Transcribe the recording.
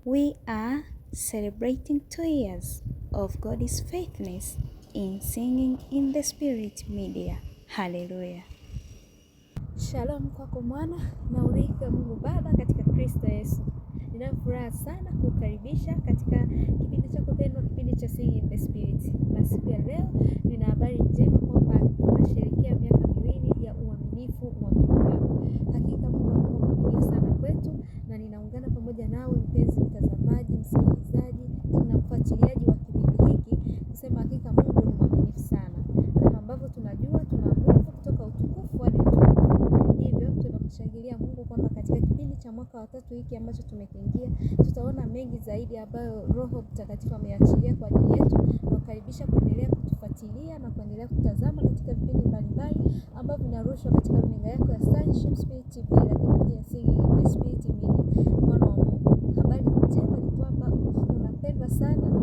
We are celebrating 2 years of God's faithfulness in Singing in the Spirit Media. Hallelujah. Shalom kwako mwana na urika Mungu Baba katika Kristo Yesu. Nina furaha sana kukaribisha katika kipindi chako pendwa, kipindi cha Singing in the Spirit. Na siku ya leo nina habari njema kwamba tunasherehekea miaka 2 ya uaminifu wa Mungu Baba. Hakika Mungu amekuwa mwaminifu sana kwetu, na ninaungana pamoja nawe mpenzi mtazamaji, msikilizaji na mfuatiliaji wa kipindi hiki kusema hakika Mungu ni mwaminifu sana. Kama ambavyo tunajua tunaamua kutoka utukufu hadi utukufu. Hivyo tunamshangilia Mungu kwamba katika kipindi cha mwaka wa 3 hiki ambacho tumekiingia, tutaona mengi zaidi ambayo Roho Mtakatifu ameachilia kwa ajili yetu. Nakukaribisha kuendelea kutufuatilia na kuendelea kutazama katika vipindi mbalimbali ambavyo vinarushwa katika runinga yako ya Sonship Spirit TV, lakini pia Singing in the Spirit Media. Mwana wa Mungu, habari njema ni kwamba unapendwa sana na